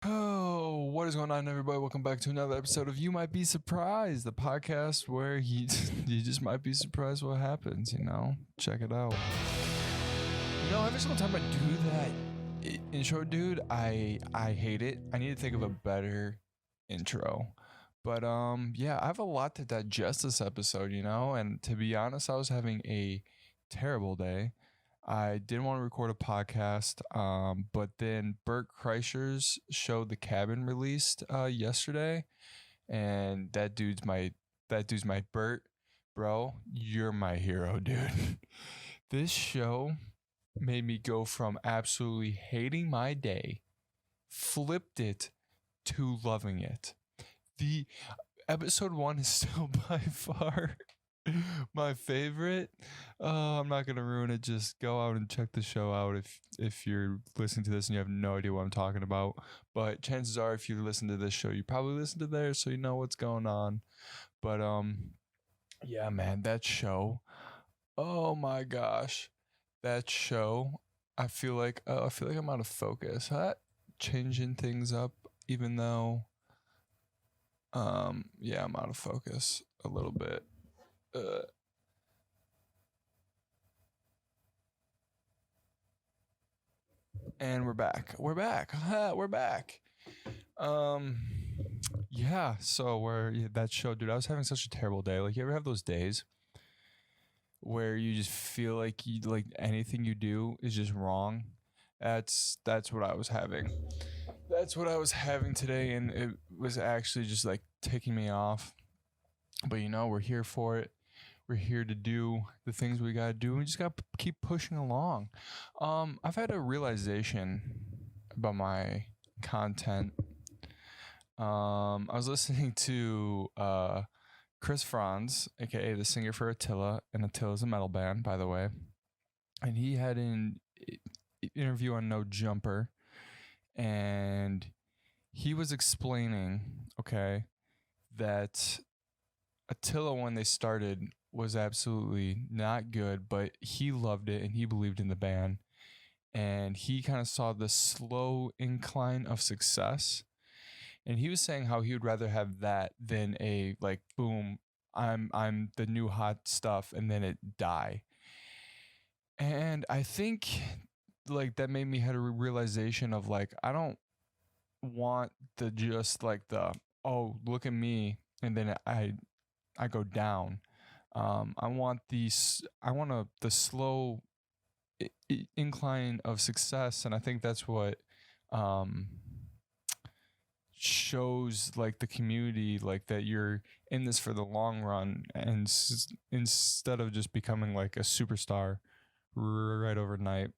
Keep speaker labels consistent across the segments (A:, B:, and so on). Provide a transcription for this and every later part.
A: Oh, what is going on, everybody? Welcome back to another episode of You Might Be Surprised, the podcast where you just might be surprised what happens. Check it out. Every single time I do that intro, dude, I hate it. I need to think of a better intro. But yeah, I have a lot to digest this episode, and to be honest, I was having a terrible day. I didn't want to record a podcast, but then Bert Kreischer's show The Cabin released yesterday, and that dude's my Bert, bro. You're my hero, dude. This show made me go from absolutely hating my day, flipped it to loving it. The episode one is still by far my favorite. I'm not gonna ruin it. Just go out and check the show out if you're listening to this and you have no idea what I'm talking about. But chances are, if you listen to this show, you probably listen to theirs, so you know what's going on. But yeah, man, that show. Oh my gosh, that show. I feel like I'm out of focus. Changing things up, even though yeah, I'm out of focus a little bit. Uh, and we're back. We're back. We're back. Um, yeah. So that show, dude. I was having such a terrible day. Like, you ever have those days where you just feel like anything you do is just wrong? That's what I was having. That's what I was having today, and it was actually just like ticking me off. But we're here for it. We're here to do the things we gotta do. We just gotta keep pushing along. I've had a realization about my content. I was listening to Chris Franz, aka the singer for Attila, and Attila's a metal band, by the way. And he had an interview on No Jumper, and he was explaining, okay, that Attila, when they started, was absolutely not good, but he loved it and he believed in the band. And he kind of saw the slow incline of success. And he was saying how he would rather have that than a like boom, I'm the new hot stuff and then it die. And I think like that made me had a realization of like I don't want the just like the oh look at me and then I go down. I want the slow incline of success, and I think that's what um, shows like the community like that you're in this for the long run, and instead of just becoming like a superstar right overnight.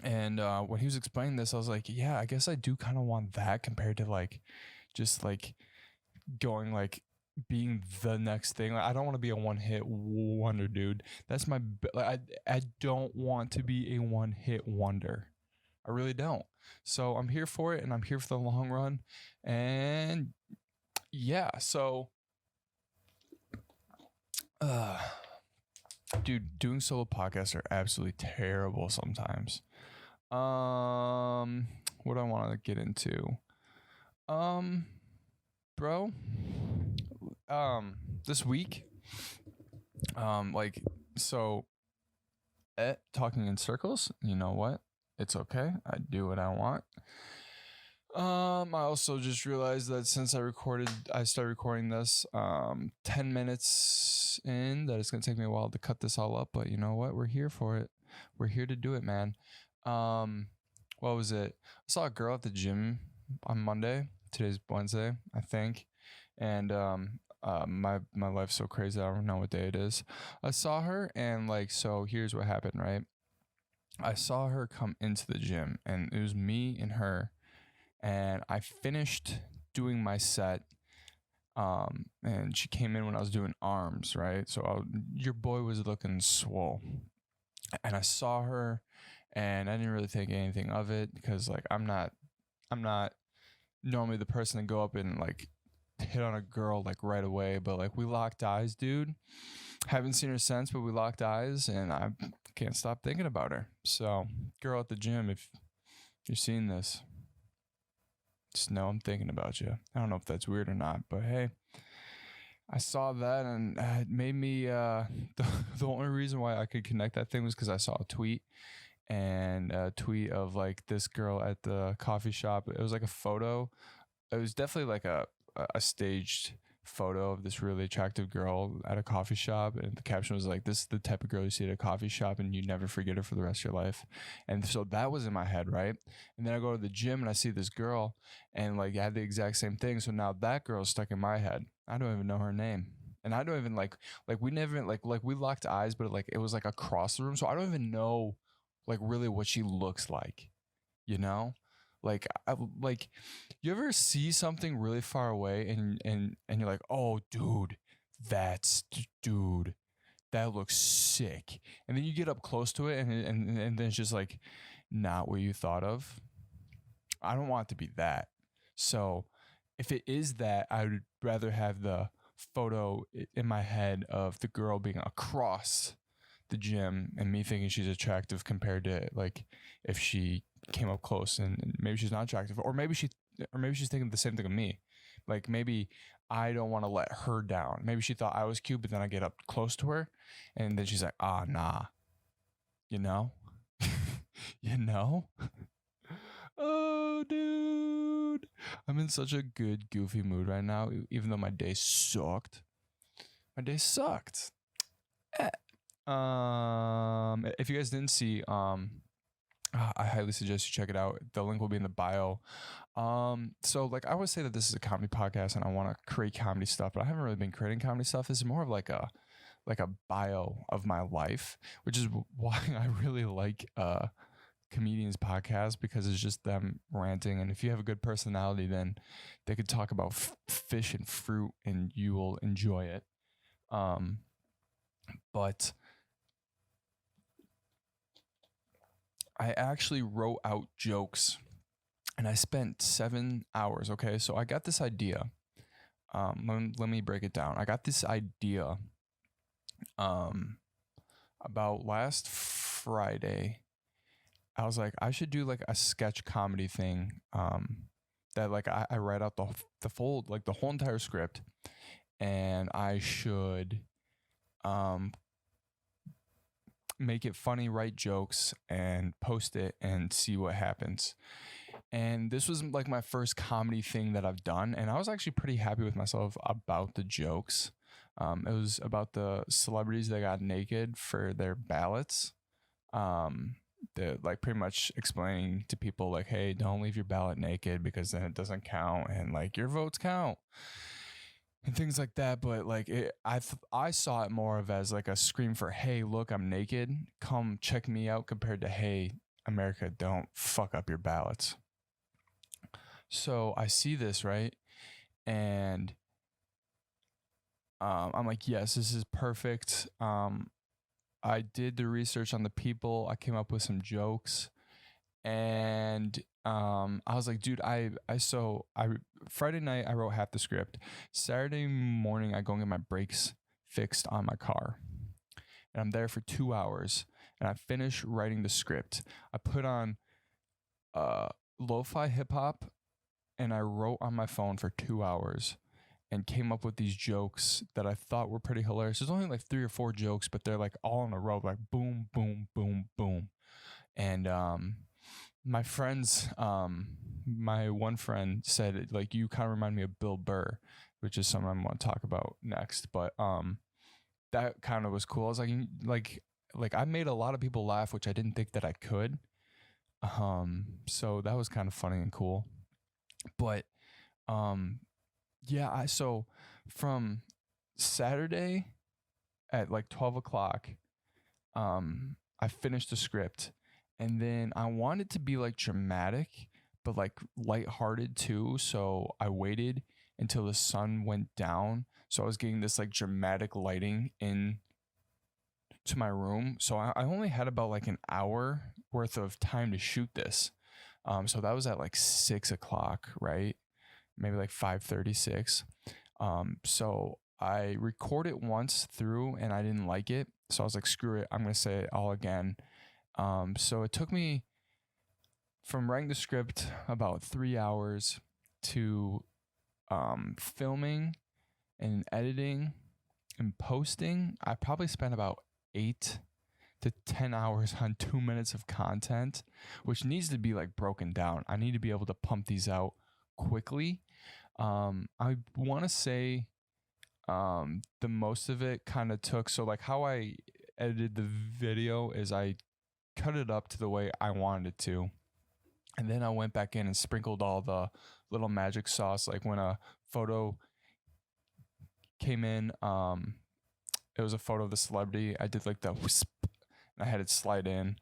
A: And when he was explaining this, I was like, yeah, I guess I do kind of want that compared to like just like going like being the next thing. Like, I don't want to be a one hit wonder, dude. That's my like, I don't want to be a one hit wonder. I really don't. So I'm here for it, and I'm here for the long run. And yeah, so uh dude, doing solo podcasts are absolutely terrible sometimes. What do I want to get into? Um, bro, this week, like, so, talking in circles, you know what? It's okay. I do what I want. I also just realized that since I started recording this, 10 minutes in, that it's going to take me a while to cut this all up, but you know what? We're here for it. We're here to do it, man. What was it? I saw a girl at the gym on Monday. Today's Wednesday, I think. And, my life's so crazy. I don't know what day it is. I saw her, and like, so here's what happened, right? I saw her come into the gym, and it was me and her, and I finished doing my set. And she came in when I was doing arms, right? So your boy was looking swole, and I saw her, and I didn't really think anything of it because like I'm not normally the person to go up and like hit on a girl like right away, but like we locked eyes, dude. Haven't seen her since, but we locked eyes, and I can't stop thinking about her. So, girl at the gym, if you're seeing this, Just know I'm thinking about you. I don't know if that's weird or not, but hey, I saw that and it made me, the only reason why I could connect that thing was because I saw a tweet and a tweet of like this girl at the coffee shop. It was like a photo. It was definitely like a staged photo of this really attractive girl at a coffee shop, and the caption was like, this is the type of girl you see at a coffee shop and you never forget her for the rest of your life. And so that was in my head, right? And then I go to the gym and I see this girl and like I had the exact same thing. So now that girl's stuck in my head. I don't even know her name. And I don't even like we never like we locked eyes, but like it was like across the room. So I don't even know like really what she looks like, you know? Like like you ever see something really far away and you're like, "Oh, dude, that looks sick." And then you get up close to it and then it's just like not what you thought of. I don't want it to be that. So, if it is that, I would rather have the photo in my head of the girl being across the gym and me thinking she's attractive compared to like if she came up close and maybe she's not attractive, or maybe she's thinking the same thing of me. Like maybe I don't want to let her down. Maybe she thought I was cute, but then I get up close to her and then she's like, ah, nah, you know, you know. Oh, dude, I'm in such a good goofy mood right now, even though my day sucked. My day sucked. Eh. If you guys didn't see, I highly suggest you check it out. The link will be in the bio. So like I always say that this is a comedy podcast and I want to create comedy stuff, but I haven't really been creating comedy stuff. This is more of like a bio of my life, which is why I really like comedians podcast, because it's just them ranting, and if you have a good personality then they could talk about fish and fruit and you will enjoy it. But I actually wrote out jokes and I spent 7 hours. Okay, so I got this idea. Let me break it down. I got this idea about last Friday. I was like, I should do like a sketch comedy thing. That like I write out the full, like the whole entire script, and I should make it funny, write jokes, and post it and see what happens. And this was like my first comedy thing that I've done, and I was actually pretty happy with myself about the jokes. It was about the celebrities that got naked for their ballots. The like pretty much explaining to people like, hey, don't leave your ballot naked because then it doesn't count, and like your votes count and things like that. But like I saw it more of as like a scream for, hey, look, I'm naked, come check me out, compared to, hey, America, don't fuck up your ballots. So I see this, right, and I'm like, yes, this is perfect. I did the research on the people. I came up with some jokes, and I was like, dude, I Friday night I wrote half the script. Saturday morning I go and get my brakes fixed on my car, and I'm there for 2 hours, and I finish writing the script. I put on lo-fi hip hop, and I wrote on my phone for 2 hours and came up with these jokes that I thought were pretty hilarious. There's only like 3 or 4 jokes, but they're like all in a row, like boom, boom, boom, boom. And my friends, my one friend said, like, you kind of remind me of Bill Burr, which is something I want to talk about next. But that kind of was cool. I was like I made a lot of people laugh, which I didn't think that I could. So that was kind of funny and cool. But yeah, so from Saturday at like 12 o'clock, I finished the script, and then I wanted to be like dramatic, but like lighthearted too. So I waited until the sun went down. So I was getting this like dramatic lighting in to my room. So I only had about like an hour worth of time to shoot this. So that was at like 6 o'clock, right? Maybe like 5:36. So I record it once through and I didn't like it. So I was like, screw it, I'm going to say it all again. So it took me from writing the script about 3 hours to filming and editing and posting, I probably spent about 8 to 10 hours on 2 minutes of content, which needs to be like broken down. I need to be able to pump these out quickly. I want to say the most of it kind of took, so like how I edited the video is I cut it up to the way I wanted it to, and then I went back in and sprinkled all the little magic sauce. Like when a photo came in, it was a photo of the celebrity, I did like the whisp and I had it slide in.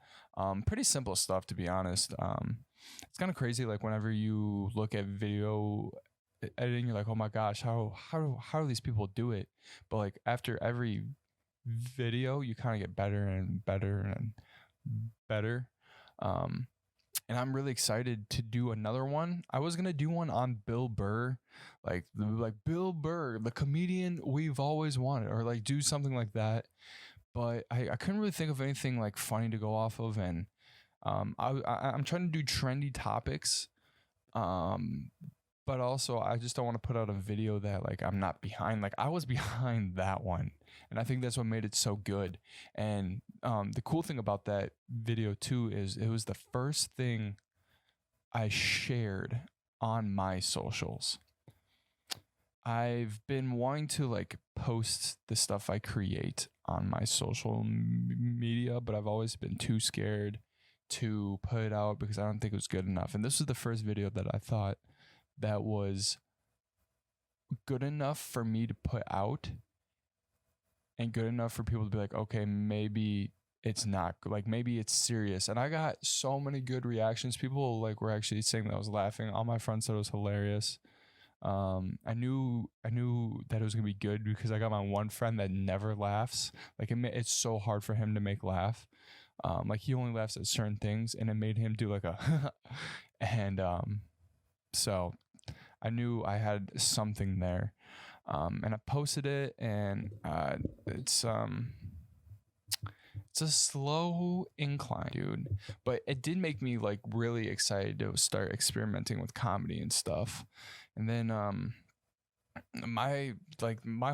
A: Pretty simple stuff, to be honest. It's kind of crazy, like whenever you look at video editing, you're like, oh my gosh, how do these people do it? But like after every video, you kind of get better and better and better. And I'm really excited to do another one. I was gonna do one on Bill Burr, like Bill Burr, the comedian we've always wanted, or like do something like that. But I couldn't really think of anything like funny to go off of, and I'm trying to do trendy topics. But also I just don't want to put out a video that like I'm not behind. Like I was behind that one, and I think that's what made it so good. And the cool thing about that video too is it was the first thing I shared on my socials. I've been wanting to like post the stuff I create on my social media, but I've always been too scared to put it out because I don't think it was good enough. And this was the first video that I thought that was good enough for me to put out and good enough for people to be like, okay, maybe it's not, like maybe it's serious. And I got so many good reactions. People like were actually saying that I was laughing. All my friends said it was hilarious. I knew that it was gonna be good because I got my one friend that never laughs. Like it's so hard for him to make laugh. Like he only laughs at certain things, and it made him do like a and so I knew I had something there. And I posted it, and it's a slow incline, dude. But it did make me like really excited to start experimenting with comedy and stuff. And then my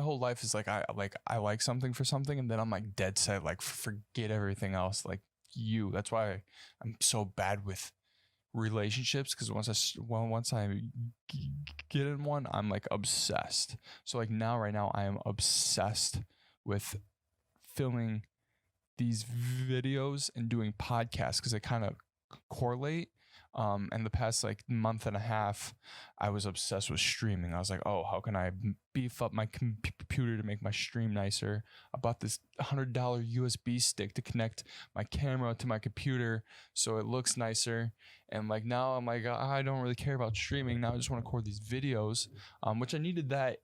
A: whole life is like I like something for something, and then I'm like dead set, like forget everything else. Like that's why I'm so bad with relationships, because once I get in one, I'm like obsessed. So like right now I am obsessed with filming these videos and doing podcasts because they kind of correlate. And the past like month and a half, I was obsessed with streaming. I was like, oh, how can I beef up my computer to make my stream nicer? I bought this $100 USB stick to connect my camera to my computer so it looks nicer. And like now I'm like, I don't really care about streaming. Now I just want to record these videos, which I needed that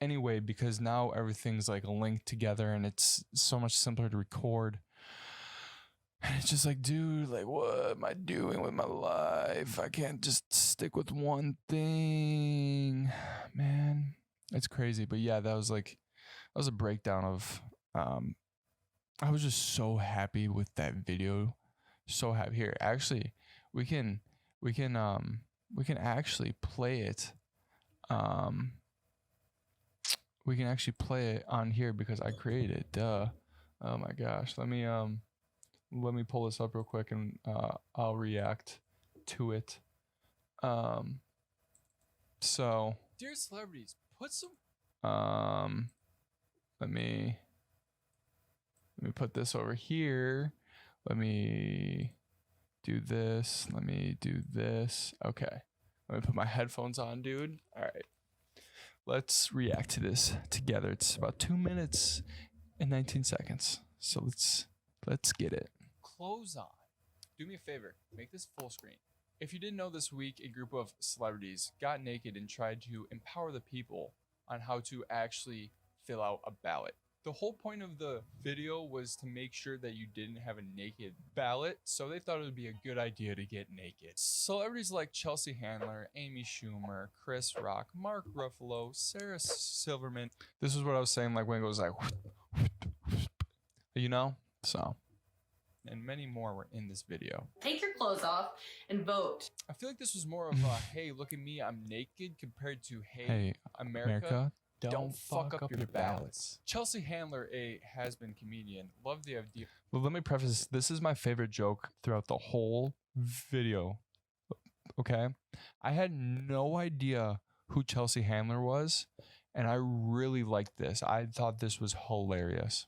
A: anyway because now everything's like linked together and it's so much simpler to record. And it's just like, dude, like, what am I doing with my life? I can't just stick with one thing, man. It's crazy. But yeah, that was a breakdown of, I was just so happy with that video. So happy. Here, actually, we can actually play it. We can actually play it on here because I created it. Duh. Oh my gosh. Let me pull this up real quick and I'll react to it. So dear celebrities, put some let me put this over here. Let me do this. Let me do this. Okay. Let me put my headphones on, dude. All right. Let's react to this together. It's about 2 minutes and 19 seconds. So let's get it. Clothes on. Do me a favor, make this full screen. If you didn't know, this week a group of celebrities got naked and tried to empower the people on how to actually fill out a ballot. The whole point of the video was to make sure that you didn't have a naked ballot, so they thought it would be a good idea to get naked. Celebrities like Chelsea Handler, Amy Schumer, Chris Rock, Mark Ruffalo, Sarah Silverman. This is what I was saying, like when it goes like, you know? So and many more were in this video.
B: Take your clothes off and vote.
A: I feel like this was more of a, hey, look at me, I'm naked, compared to, hey America, don't fuck up your ballots. Chelsea Handler, a has-been comedian, loved the idea. Well, let me preface this is my favorite joke throughout the whole video. Okay? I had no idea who Chelsea Handler was, and I really liked this. I thought this was hilarious.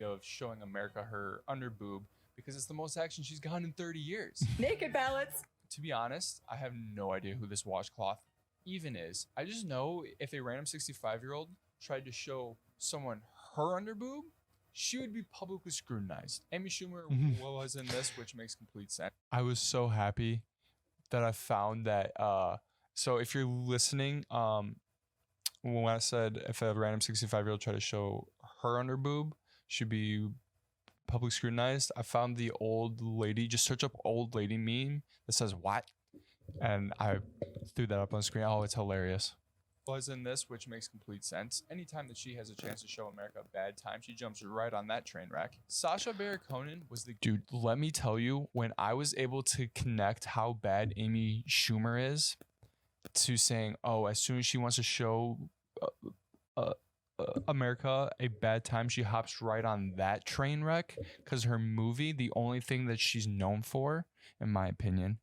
A: Of showing America her underboob because it's the most action she's gotten in 30 years.
B: Naked ballots.
A: To be honest, I have no idea who this washcloth even is. I just know if a random 65-year-old tried to show someone her underboob, she would be publicly scrutinized. Amy Schumer was in this, which makes complete sense. I was so happy that I found that. So if you're listening, when I said if a random 65-year-old tried to show her underboob, she'd be public scrutinized, I found the old lady. Just search up old lady meme that says what, and I threw that up on the screen. Oh, it's hilarious. Was in this, which makes complete sense. Anytime that she has a chance to show America a bad time, she jumps right on that train wreck. Sacha Baron Cohen was the dude. Let me tell you, when I was able to connect how bad Amy Schumer is to saying, oh, as soon as she wants to show America a bad time, she hops right on that train wreck, because her movie, the only thing that she's known for, in my opinion,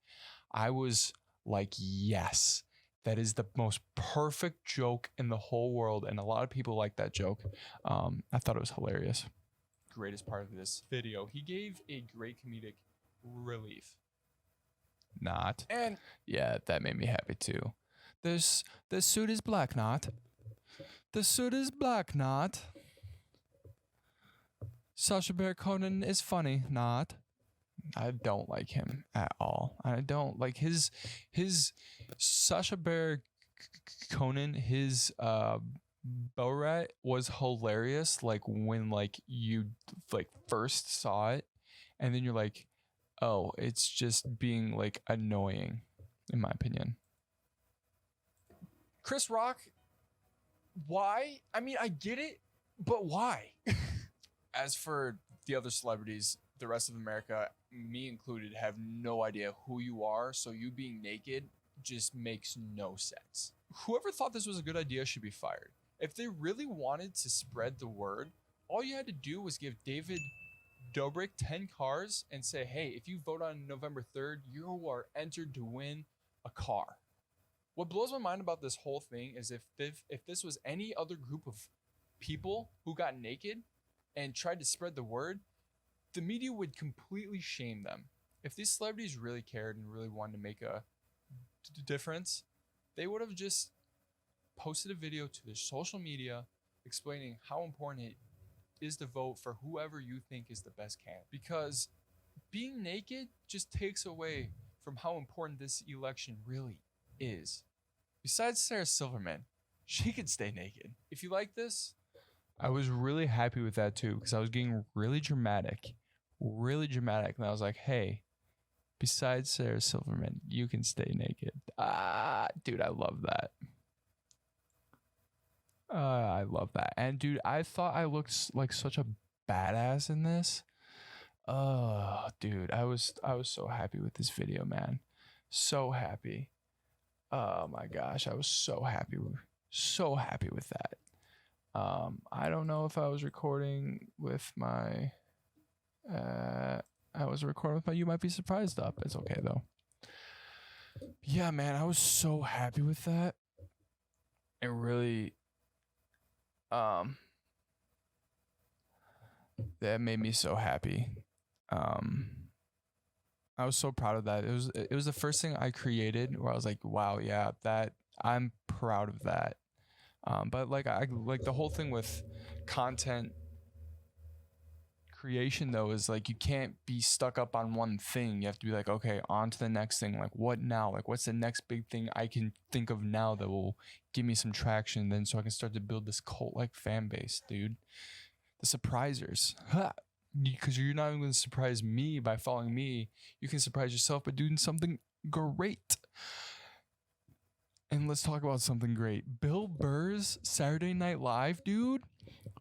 A: I was like, yes, that is the most perfect joke in the whole world, and a lot of people like that joke. I thought it was hilarious. Greatest part of this video, he gave a great comedic relief. Not. And yeah, that made me happy too. This suit is black, not. The suit is black, not. Sacha Baron Cohen is funny, not. I don't like him at all. I don't like his Sacha Baron Cohen, his Borat was hilarious, like when like you like first saw it, and then you're like, oh, it's just being like annoying, in my opinion. Chris Rock, why? I mean, I get it, but why? As for the other celebrities, the rest of America, me included, have no idea who you are, so you being naked just makes no sense. Whoever thought this was a good idea should be fired. If they really wanted to spread the word, all you had to do was give David Dobrik 10 cars and say, hey, if you vote on November 3rd, you are entered to win a car. What blows my mind about this whole thing is if this was any other group of people who got naked and tried to spread the word, the media would completely shame them. If these celebrities really cared and really wanted to make a difference, they would have just posted a video to their social media explaining how important it is to vote for whoever you think is the best candidate. Because being naked just takes away from how important this election really is. Besides Sarah Silverman, she could stay naked. If you like this, I was really happy with that too, because I was getting really dramatic. And I was like, hey, besides Sarah Silverman, you can stay naked. Dude, I love that. I love that. And dude, I thought I looked like such a badass in this. Dude, I was so happy with this video, man. So happy. Oh my gosh, I was so happy with that. I don't know if I was recording with my You Might Be Surprised up. It's okay though. Yeah, man, I was so happy with that. It really that made me so happy. I was so proud of that. It was the first thing I created where I was like, wow, yeah, that I'm proud of that. But like I like the whole thing with content creation though is like you can't be stuck up on one thing. You have to be like, okay, on to the next thing. Like what now? Like what's the next big thing I can think of now that will give me some traction then so I can start to build this cult like fan base, dude. The surprisers. Because you're not even going to surprise me by following me. You can surprise yourself by doing something great. And let's talk about something great. Bill Burr's Saturday Night Live, dude,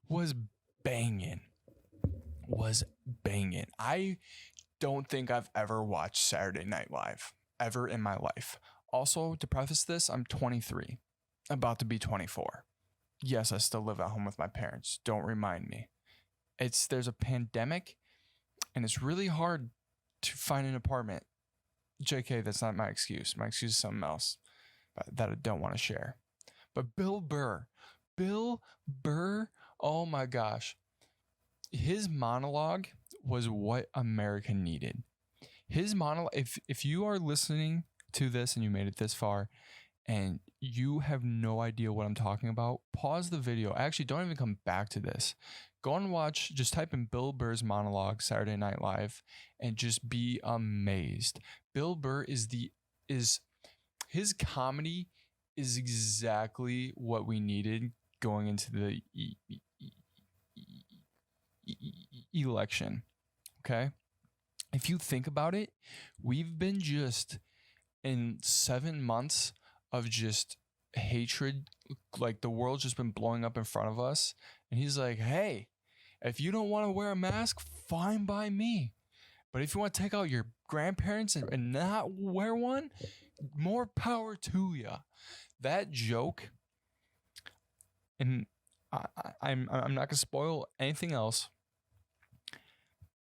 A: was banging. was banging. I don't think I've ever watched Saturday Night Live ever in my life. Also, to preface this, I'm 23, about to be 24. Yes, I still live at home with my parents. Don't remind me. There's a pandemic, and it's really hard to find an apartment. JK, that's not my excuse. My excuse is something else that I don't want to share. But Bill Burr, oh my gosh. His monologue was what America needed. His monologue, if you are listening to this and you made it this far and you have no idea what I'm talking about, pause the video. Actually, don't even come back to this. Go and watch, just type in Bill Burr's monologue, Saturday Night Live, and just be amazed. Bill Burr is his comedy is exactly what we needed going into the election. Okay? If you think about it, we've been just in 7 months of just hatred, like the world's just been blowing up in front of us. And he's like, hey, if you don't want to wear a mask, fine by me. But if you want to take out your grandparents and not wear one, more power to you. That joke, and I'm not going to spoil anything else,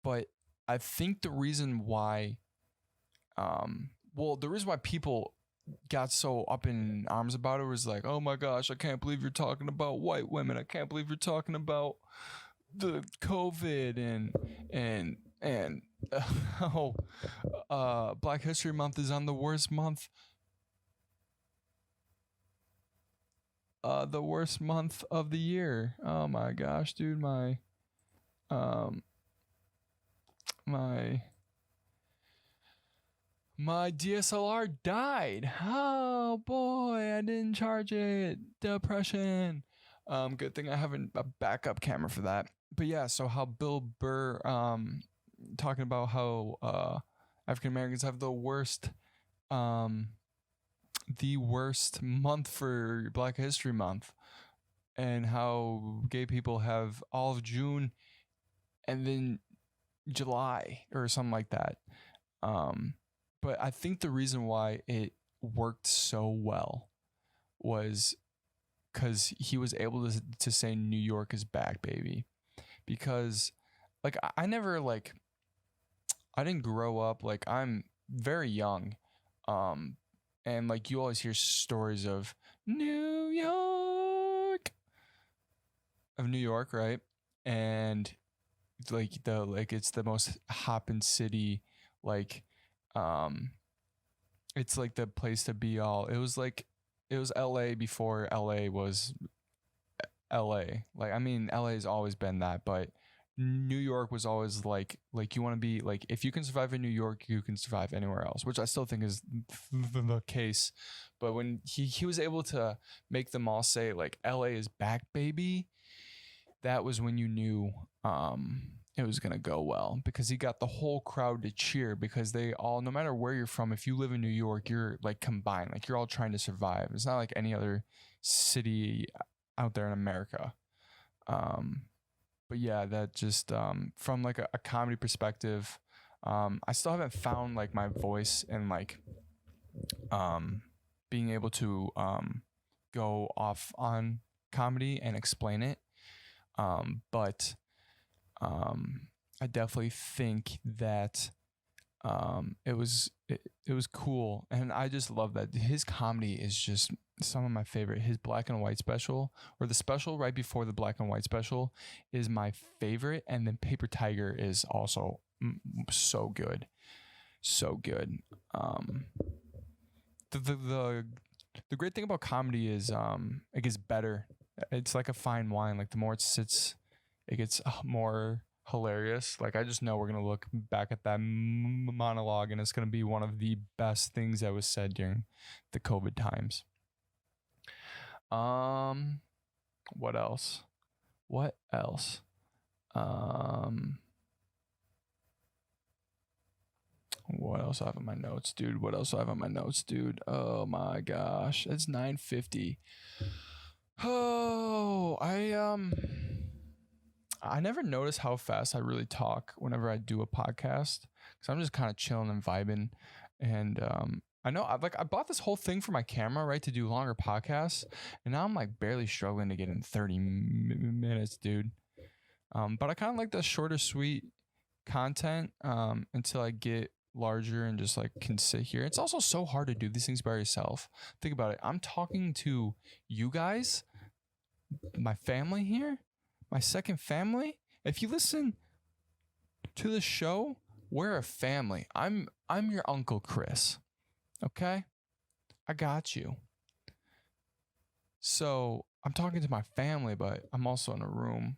A: but I think the reason why, the reason why people got so up in arms about it was like, oh my gosh, I can't believe you're talking about white women. I can't believe you're talking about the COVID and Black History Month is on the worst month. The worst month of the year. Oh my gosh, dude, my DSLR died. Oh boy, I didn't charge it. Depression. Good thing I have a backup camera for that. But yeah, so how Bill Burr talking about how African Americans have the worst month for Black History Month, and how gay people have all of June and then July or something like that. But I think the reason why it worked so well was because he was able to say New York is back, baby. Because like I never like, I didn't grow up, like I'm very young. And like you always hear stories of New York, right? And it's the most hoppin' city, like it's like the place to be all. It was LA before LA was LA. Like I mean LA's always been that, but New York was always like you want to be like, if you can survive in New York, you can survive anywhere else, which I still think is the case. But when he was able to make them all say like LA is back, baby, that was when you knew it was gonna go well, because he got the whole crowd to cheer, because they all, no matter where you're from, if you live in New York, you're like combined, like you're all trying to survive. It's not like any other city out there in America. But yeah, that just from like a comedy perspective, I still haven't found like my voice and like being able to go off on comedy and explain it. But I definitely think that it was cool, and I just love that his comedy is just some of my favorite. His black and white special, or the special right before the black and white special, is my favorite, and then Paper Tiger is also so good. The great thing about comedy is it gets better. It's like a fine wine. Like the more it sits, it gets more hilarious. Like I just know we're gonna look back at that monologue and it's gonna be one of the best things that was said during the COVID times. What else? What else I have on my notes, dude? Oh my gosh, it's 9:50. Oh, I never notice how fast I really talk whenever I do a podcast because I'm just kind of chilling and vibing. And I know I bought this whole thing for my camera, right, to do longer podcasts, and now I'm like barely struggling to get in 30 minutes, dude. But I kind of like the shorter, sweet content until I get larger and just like can sit here. It's also so hard to do these things by yourself. Think about it. I'm talking to you guys, my family here, my second family. If you listen to the show, we're a family. I'm your Uncle Chris. Okay? I got you. So I'm talking to my family, but I'm also in a room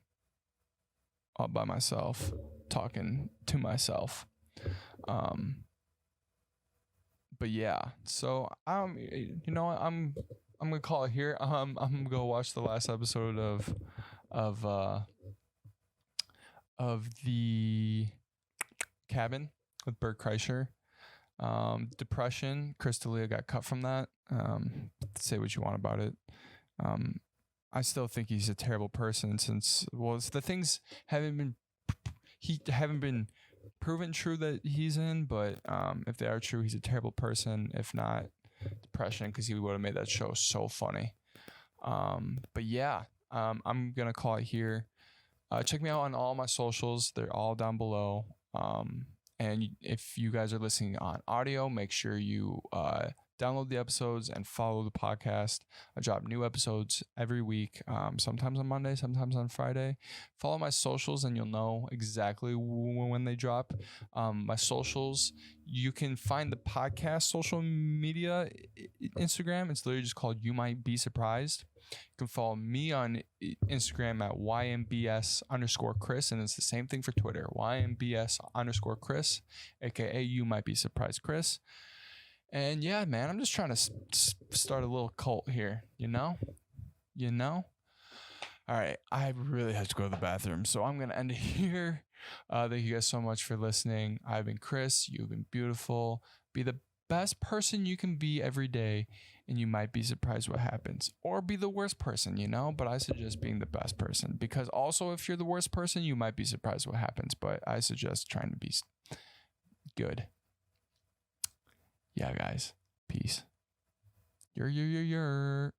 A: all by myself, talking to myself. But yeah, so you know what, I'm gonna call it here. I'm gonna go watch the last episode of the Cabin with Bert Kreischer. Depression. Chris D'Elia got cut from that. Say what you want about it. I still think he's a terrible person since it's the things haven't been proven true that he's in, but if they are true, he's a terrible person. If not, depression, because he would have made that show so funny. But yeah, I'm gonna call it here. Check me out on all my socials. They're all down below. And if you guys are listening on audio, make sure you download the episodes and follow the podcast. I drop new episodes every week, sometimes on Monday, sometimes on Friday. Follow my socials and you'll know exactly when they drop. My socials, you can find the podcast social media Instagram. It's literally just called You Might Be Surprised. You can follow me on Instagram at YMBS_Chris, and it's the same thing for Twitter, YMBS_Chris, aka You Might Be Surprised Chris. And yeah, man, I'm just trying to start a little cult here, you know? All right, I really have to go to the bathroom, so I'm going to end it here. Thank you guys so much for listening. I've been Chris. You've been beautiful. Be the best person you can be every day, and you might be surprised what happens. Or be the worst person, you know? But I suggest being the best person, because also if you're the worst person, you might be surprised what happens. But I suggest trying to be good. Yeah, guys. Peace. You're.